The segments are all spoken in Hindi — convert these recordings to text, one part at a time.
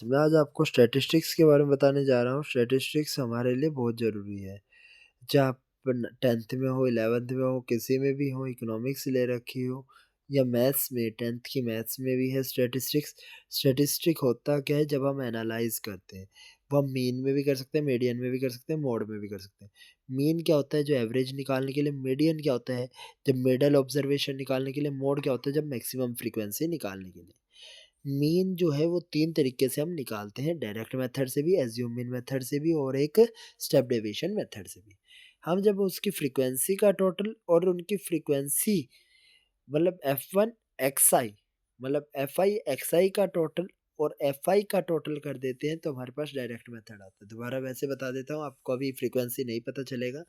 मैं आज आपको स्टैटिस्टिक्स के बारे में बताने जा रहा हूँ। स्टैटिस्टिक्स हमारे लिए बहुत ज़रूरी है। चाहे आप 10th में हो, 11th में हो, किसी में भी हो, इकोनॉमिक्स ले रखी हो या मैथ्स में, 10th की मैथ्स में भी है स्टैटिस्टिक्स। स्टैटिस्टिक होता क्या है, जब हम एनालाइज़ करते हैं, वो हम मीन में भी कर सकते हैं, मीडियन में भी कर सकते हैं, मोड में भी कर सकते हैं। मीन क्या होता है, जो एवरेज निकालने के लिए, मीडियन क्या होता है, जब मिडल ऑब्जर्वेशन निकालने के लिए, मोड क्या होता है, जब मैक्सिमम फ्रीक्वेंसी निकालने के लिए। मीन जो है वो 3 तरीके से हम निकालते हैं, डायरेक्ट मेथड से भी, एज्यूम मीन मेथड से भी और एक स्टेप डेविएशन मेथड से भी। हम जब उसकी फ्रीक्वेंसी का टोटल और उनकी फ्रीक्वेंसी मतलब F1 XI मतलब FI XI का टोटल और FI का टोटल कर देते हैं तो हमारे पास डायरेक्ट मेथड आता है। दोबारा वैसे बता देता हूँ, आपको अभी फ्रीक्वेंसी नहीं पता चलेगा।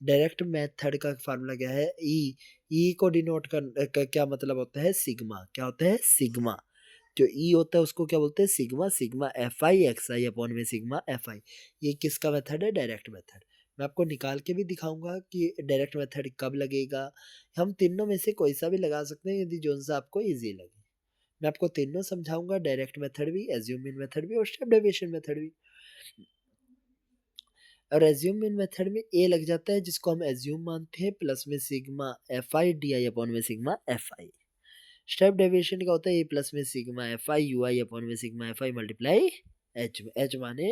डायरेक्ट मेथड का फार्मूला क्या है, ई को डिनोट कर क्या मतलब होता है, सिग्मा। क्या होता है, सिग्मा। जो ई होता है उसको क्या बोलते हैं, sigma. Sigma FI XI upon में सिग्मा FI। ये किसका मेथड है, डायरेक्ट मेथड। मैं आपको निकाल के भी दिखाऊंगा कि डायरेक्ट मेथड कब लगेगा। हम तीनों में से कोई सा भी लगा सकते हैं, यदि जो सा आपको इजी लगे। मैं आपको तीनों समझाऊंगा, डायरेक्ट मेथड भी, एज्यूम इन मेथड भी और स्टेप डेविएशन मेथड भी। और एज्यूम इन मेथड में ए लग जाता है, जिसको हम एज्यूम मानते हैं, प्लस में सिग्मा FI DI अपॉन में सिग्मा FI। स्टेप डेविएशन का होता है ए प्लस में सिग्मा FI UI अपॉन में sigma FI multiply H. H माने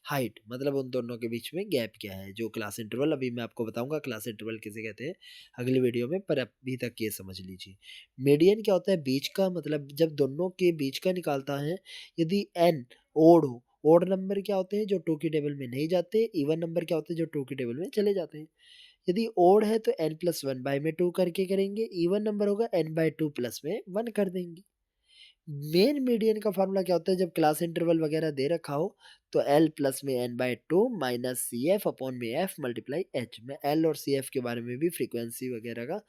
हाइट, मतलब उन दोनों के बीच में गैप क्या है, जो क्लास इंटरवल। अभी मैं आपको बताऊंगा क्लास इंटरवल किसे कहते हैं अगली वीडियो में, पर अभी तक ये समझ लीजिए। मीडियन क्या होता है, बीच का, मतलब जब दोनों के बीच का निकालता है। यदि एन ओड हो, ओड नंबर क्या होते हैं, जो टू की टेबल में नहीं जाते। इवन नंबर क्या होते हैं, जो टू की टेबल में चले जाते हैं। यदि ओड है तो n+1 बाय में 2 करके करेंगे। इवन नंबर होगा n/2 प्लस में 1 कर देंगे। मेन मीडियन का फार्मूला क्या होता है, जब क्लास इंटरवल वगैरह दे रखा हो तो l प्लस में n/2 minus C F upon में f मल्टीप्लाई h। मैं l और सी एफ के बारे में भी, फ्रीक्वेंसी वगैरह का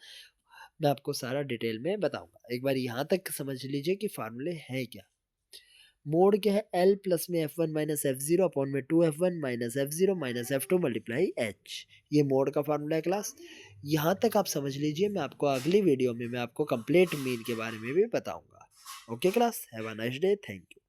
मैं आपको सारा डिटेल में बताऊंगा। एक बार यहाँ तक समझ लीजिए कि फार्मूले हैं क्या। मोड क्या है, एल प्लस में F1 माइनस F0 अपॉन में 2F1 minus F0 minus F2 multiply H। ये मोड का फार्मूला है क्लास। यहाँ तक आप समझ लीजिए, मैं आपको अगली वीडियो में मैं आपको कंप्लीट मीन के बारे में भी बताऊंगा। Okay class, have a nice day, thank you.